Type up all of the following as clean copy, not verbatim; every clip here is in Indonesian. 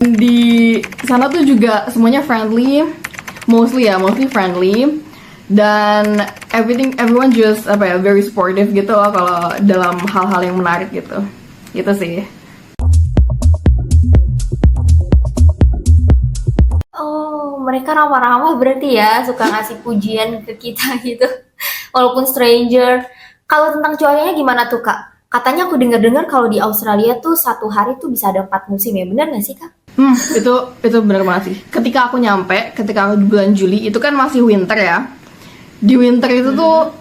Di sana tuh juga semuanya friendly, mostly friendly, dan everyone just very supportive gitu loh kalau dalam hal-hal yang menarik gitu. Gitu sih. Oh, mereka ramah-ramah berarti ya, suka ngasih pujian ke kita gitu. Walaupun stranger. Kalau tentang cuacanya gimana tuh, Kak? Katanya aku dengar-dengar kalau di Australia tuh satu hari tuh bisa ada 4 musim ya, benar nggak sih, Kak? Itu benar banget sih. Ketika aku di bulan Juli itu kan masih winter ya. Di winter itu tuh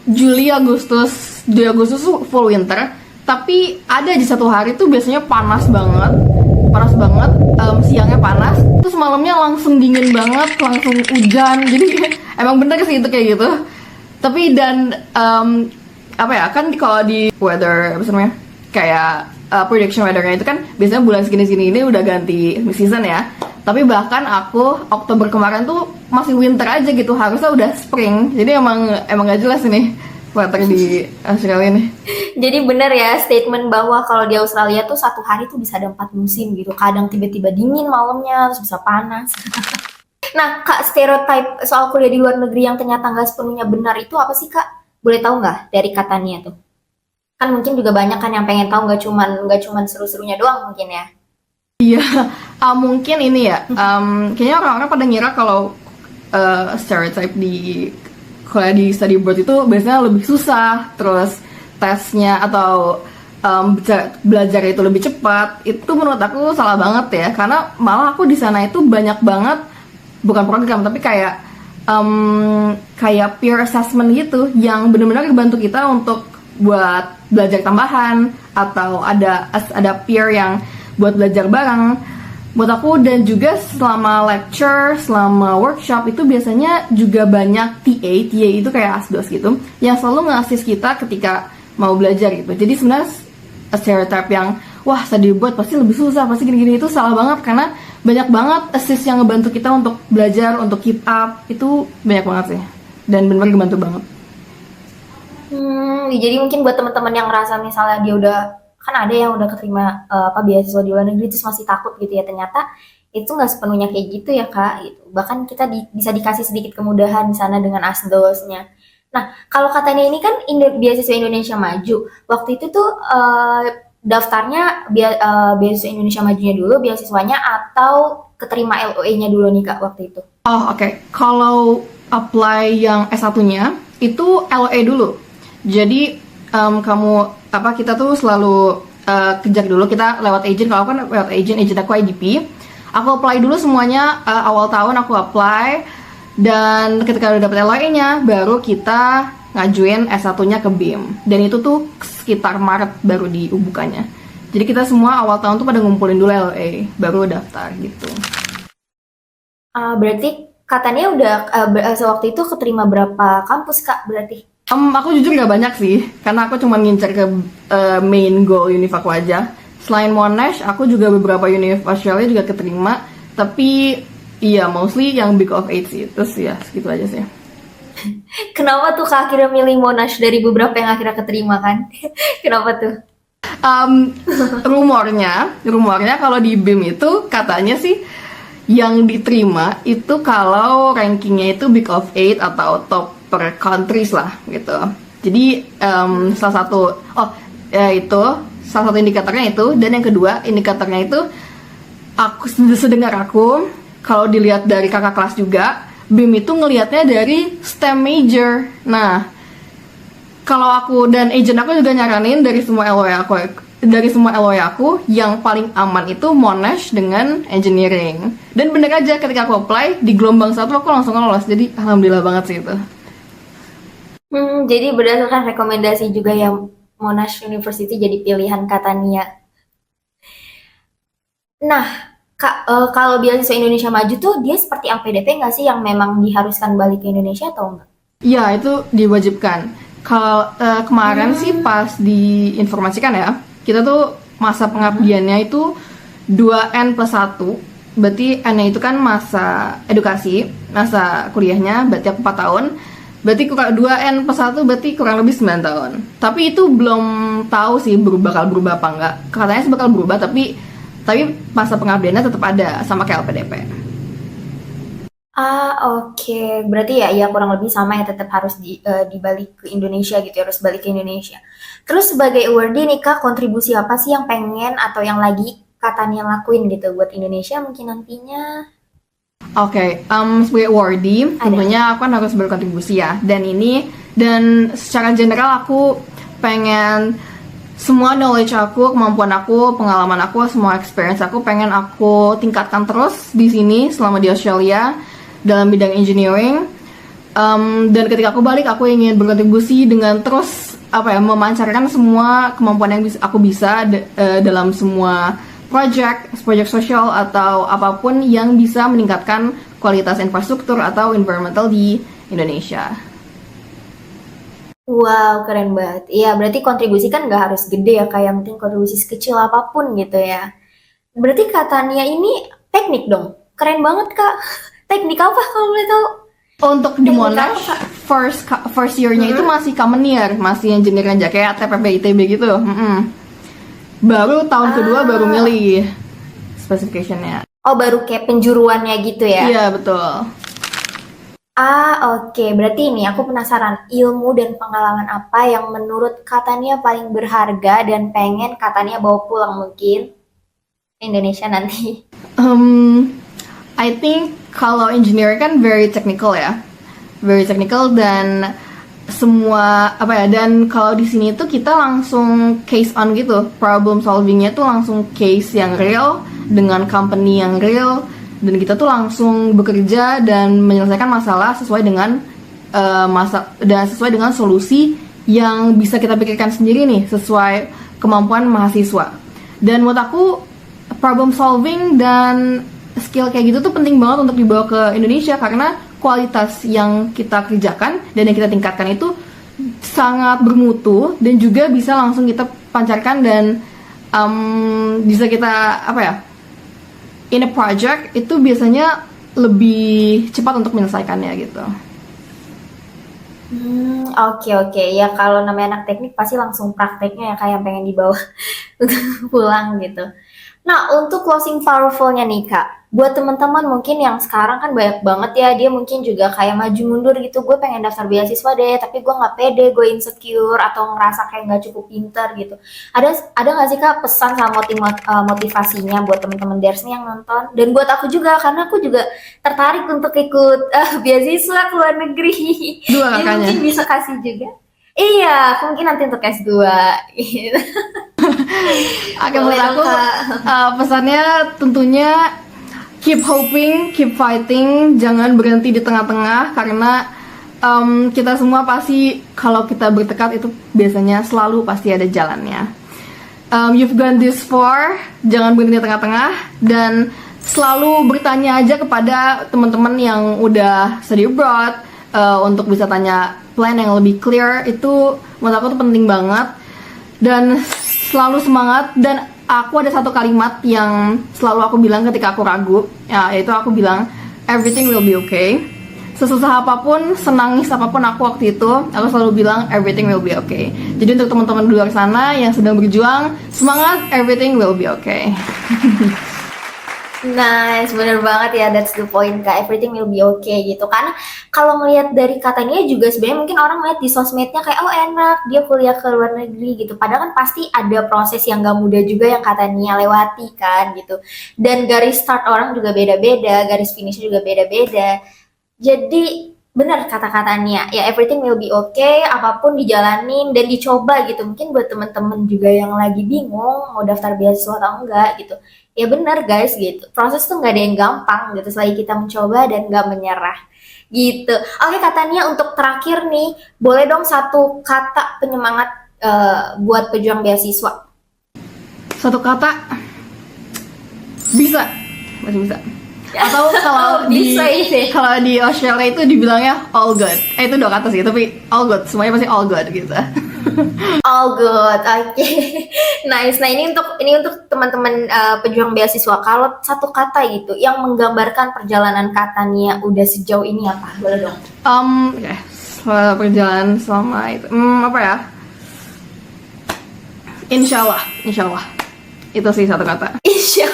Juli Agustus tuh full winter. Tapi ada di satu hari tuh biasanya panas banget, siangnya panas, terus malamnya langsung dingin banget, langsung hujan. Jadi emang bener sih itu kayak gitu. Tapi dan kan kalau di weather apa namanya kayak prediction weathernya itu kan biasanya bulan segini ini udah ganti season ya. Tapi bahkan aku Oktober kemarin tuh masih winter aja gitu, harusnya udah spring. Jadi emang gak jelas ini weather di Australia ini. Jadi benar ya statement bahwa kalau di Australia tuh satu hari tuh bisa ada 4 musim gitu. Kadang tiba-tiba dingin malamnya, terus bisa panas. Nah, Kak, stereotype soal kuliah di luar negeri yang ternyata nggak sepenuhnya benar itu apa sih, Kak? Boleh tahu nggak dari katanya tuh? Kan mungkin juga banyak kan yang pengen tahu, nggak cuman seru-serunya doang mungkin ya. Iya, mungkin ini ya. Kayaknya orang-orang pada ngira kalau stereotype di kuliah di study abroad itu biasanya lebih susah, terus tesnya atau belajar itu lebih cepat. Itu menurut aku salah banget ya, karena malah aku di sana itu banyak banget, bukan program tapi kayak peer assessment gitu yang benar-benar bantu kita untuk buat belajar tambahan, atau ada peer yang buat belajar bareng buat aku. Dan juga selama lecture, selama workshop itu biasanya juga banyak TA itu kayak asdos gitu yang selalu ngasih kita ketika mau belajar gitu. Jadi sebenarnya stereotype yang wah study abroad pasti lebih susah, pasti gini-gini, itu salah banget, karena banyak banget assist yang ngebantu kita untuk belajar, untuk keep up. Itu banyak banget sih, dan benar-benar ngebantu banget. Jadi mungkin buat teman-teman yang ngerasa misalnya dia udah, kan ada yang udah keterima beasiswa di luar negeri terus masih takut gitu ya, ternyata itu nggak sepenuhnya kayak gitu ya, Kak, gitu. Bahkan kita bisa dikasih sedikit kemudahan di sana dengan asdosnya. Nah, kalau katanya ini kan beasiswa Indonesia Maju. Waktu itu tuh daftarnya beasiswa Indonesia Majunya dulu, beasiswanya, atau keterima LOE-nya dulu nih, Kak, waktu itu? Oh, oke. Kalau apply yang S1-nya itu LOE dulu. Jadi kita tuh selalu kejar dulu, kita lewat agent. Kalau kan lewat agent aku IDP. Aku apply dulu semuanya, awal tahun aku apply, dan ketika udah dapet LOE-nya baru kita ngajuin S1-nya ke BIM. Dan itu tuh sekitar Maret baru dibukannya. Jadi kita semua awal tahun tuh pada ngumpulin dulu LOE baru daftar gitu. Berarti katanya udah sewaktu itu keterima berapa kampus, Kak, berarti? Aku jujur gak banyak sih, karena aku cuma ngincer ke main goal univ aku aja. Selain Monash, aku juga beberapa univ Australia juga keterima. Tapi iya, mostly yang Big of Eight sih. Terus ya segitu aja sih. Kenapa tuh Kak akhirnya milih Monash dari beberapa yang akhirnya keterima kan? Kenapa tuh? Rumornya kalau di BIM itu katanya sih yang diterima itu kalau rankingnya itu Big of Eight atau top per countries lah gitu. Jadi salah satu indikatornya itu, dan yang kedua indikatornya itu sedengar aku kalau dilihat dari kakak kelas juga, BIM itu ngelihatnya dari STEM major. Nah, kalau aku dan agent aku juga nyaranin dari semua LOE aku yang paling aman itu Monash dengan engineering. Dan bener aja ketika aku apply di gelombang 1 aku langsung lolos. Jadi alhamdulillah banget sih itu. Jadi berdasarkan rekomendasi juga ya, Monash University jadi pilihan Katania. Nah, Kak, kalau beasiswa Indonesia Maju tuh dia seperti LPDP nggak sih, yang memang diharuskan balik ke Indonesia atau enggak? Iya, itu diwajibkan. Kalau kemarin sih pas diinformasikan ya, kita tuh masa pengabdiannya itu 2N+1. Berarti N-nya itu kan masa edukasi, masa kuliahnya berarti 4 tahun. Berarti 2N+1 berarti kurang lebih 9 tahun. Tapi itu belum tahu sih bakal berubah apa enggak. Katanya sih bakal berubah, tapi tapi masa pengabdiannya tetap ada sama kayak LPDP. Oke. Berarti ya kurang lebih sama ya, tetap harus dibalik ke Indonesia gitu ya, harus balik ke Indonesia. Terus sebagai awardee nih Kak, kontribusi apa sih yang pengen atau yang lagi katanya lakuin gitu buat Indonesia mungkin nantinya? Oke, sebagai awardee tentunya aku kan harus berkontribusi ya, dan secara general aku pengen semua knowledge aku, kemampuan aku, pengalaman aku, semua experience aku pengen aku tingkatkan terus di sini selama di Australia dalam bidang engineering. Dan ketika aku balik, aku ingin berkontribusi dengan terus memancarkan semua kemampuan yang aku bisa dalam semua project sosial atau apapun yang bisa meningkatkan kualitas infrastruktur atau environmental di Indonesia. Wow, keren banget. Iya, berarti kontribusi kan nggak harus gede ya, kayak yang penting kontribusi sekecil apapun gitu ya. Berarti katanya ini teknik dong. Keren banget, Kak. Teknik apa kalau boleh tahu? Untuk di Teknik Monash, apa, Kak? first year-nya itu masih common year, masih engineer aja kayak TPB ITB gitu. Baru tahun kedua baru milih specification-nya. Oh, baru kayak penjuruannya gitu ya? Iya, betul. Oke. Berarti ini aku penasaran, ilmu dan pengalaman apa yang menurut katanya paling berharga dan pengen katanya bawa pulang mungkin ke Indonesia nanti? I think kalau engineer kan very technical ya, very technical, dan semua dan kalau di sini tuh kita langsung case on gitu, problem solvingnya tuh langsung case yang real dengan company yang real, dan kita tuh langsung bekerja dan menyelesaikan masalah sesuai dengan sesuai dengan solusi yang bisa kita pikirkan sendiri nih, sesuai kemampuan mahasiswa. Dan menurut aku problem solving dan skill kayak gitu tuh penting banget untuk dibawa ke Indonesia, karena kualitas yang kita kerjakan dan yang kita tingkatkan itu sangat bermutu dan juga bisa langsung kita pancarkan dan bisa kita in a project itu biasanya lebih cepat untuk menyelesaikannya gitu. Oke. Ya kalau namanya anak teknik pasti langsung prakteknya ya, kayak pengen dibawa untuk pulang gitu. Nah, untuk closing powerful-nya nih Kak, buat teman-teman mungkin yang sekarang kan banyak banget ya, dia mungkin juga kayak maju mundur gitu, gue pengen daftar beasiswa deh, tapi gue nggak pede, gue insecure, atau ngerasa kayak nggak cukup pinter gitu. Ada nggak sih Kak pesan sama motivasinya buat teman-teman Ders nih yang nonton? Dan buat aku juga, karena aku juga tertarik untuk ikut beasiswa ke luar negeri. Dua Jadi kakaknya. mungkin bisa kasih juga. Iya, mungkin nanti untuk S2 gitu. Oke, menurut aku pesannya tentunya keep hoping, keep fighting, jangan berhenti di tengah-tengah, karena kita semua pasti kalau kita bertekad itu biasanya selalu pasti ada jalannya. You've gone this far, jangan berhenti di tengah-tengah, dan selalu bertanya aja kepada teman-teman yang udah study abroad untuk bisa tanya plan yang lebih clear. Itu menurut aku tuh penting banget, dan selalu semangat. Dan aku ada satu kalimat yang selalu aku bilang ketika aku ragu, yaitu aku bilang everything will be okay. Sesusah apapun, senangis apapun aku waktu itu, aku selalu bilang everything will be okay. Jadi untuk teman-teman di luar sana yang sedang berjuang, semangat, everything will be okay. Nice, bener banget ya, that's the point Kak, everything will be okay gitu. Karena kalau ngelihat dari katanya juga sebenarnya mungkin orang lihat di sosmednya kayak oh enak dia kuliah ke luar negeri gitu. Padahal kan pasti ada proses yang gak mudah juga yang katanya lewati kan gitu. Dan garis start orang juga beda-beda, garis finish juga beda-beda. Jadi benar kata-katanya ya, everything will be okay, apapun dijalanin dan dicoba gitu. Mungkin buat teman-teman juga yang lagi bingung mau daftar beasiswa atau enggak gitu, ya benar guys gitu, proses tuh nggak ada yang gampang gitu selagi kita mencoba dan nggak menyerah gitu. Oke, katanya untuk terakhir nih, boleh dong satu kata penyemangat buat pejuang beasiswa. Satu kata, bisa, masih bisa. Atau kalau Bisa ini. kalau di Australia itu dibilangnya all good. Itu dua kata sih, tapi all good, semuanya pasti all good gitu. All good, oke. Nice. Nah ini untuk teman-teman pejuang beasiswa. Kalau satu kata gitu yang menggambarkan perjalanan katanya udah sejauh ini apa? Boleh dong. Perjalanan selama itu, apa ya? Insya Allah. Itu sih satu kata. Insya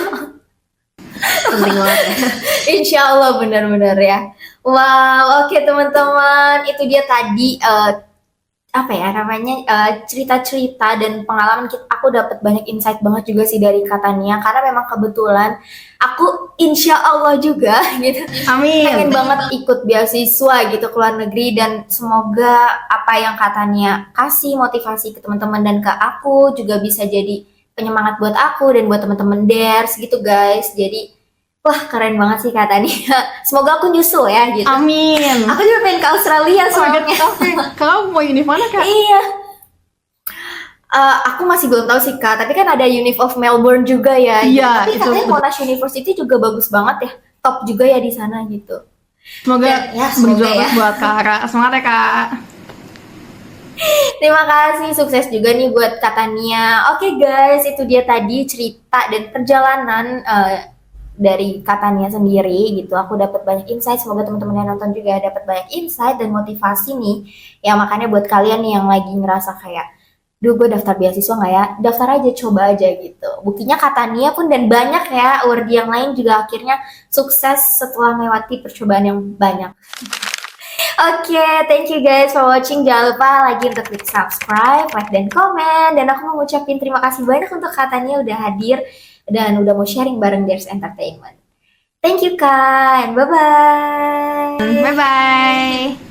Penting banget ya. Insya Allah benar-benar ya. Wow, oke teman-teman, itu dia tadi apa ya namanya cerita-cerita dan pengalaman aku dapat banyak insight banget juga sih dari Katania, karena memang kebetulan aku insya Allah juga gitu pengen Amin. banget ikut beasiswa gitu ke luar negeri, dan semoga apa yang Katania kasih motivasi ke teman-teman dan ke aku juga bisa jadi penyemangat buat aku dan buat teman-teman Ders gitu guys. Jadi wah keren banget sih Katania. Semoga aku nyusul ya gitu. Amin. Aku juga pengen ke Australia Oh my God, soalnya. oke. Kakak mau univ mana kak? Iya. Aku masih belum tahu sih Kak, tapi kan ada Univ of Melbourne juga ya. Iya, Tapi itu katanya betul. Monash University juga bagus banget ya. Top juga ya di sana gitu. Semoga Dan, ya, semoga berjuang ya. terus buat Kak Ara. Semangat ya kak. Terima kasih, sukses juga nih buat Katania. Oke guys, itu dia tadi cerita dan perjalanan dari Katania sendiri gitu. Aku dapat banyak insight, semoga teman-teman yang nonton juga dapat banyak insight dan motivasi nih. Ya makanya buat kalian nih yang lagi ngerasa kayak, duh gue daftar beasiswa nggak ya? Daftar aja, coba aja gitu. Buktinya Katania pun dan banyak ya award yang lain juga akhirnya sukses setelah melewati percobaan yang banyak. Oke, thank you guys for watching. Jangan lupa lagi untuk klik subscribe, like, dan komen. Dan aku mau ngucapin terima kasih banyak untuk Katania udah hadir dan udah mau sharing bareng Ders Entertainment. Thank you, Kak. Bye-bye. Bye bye.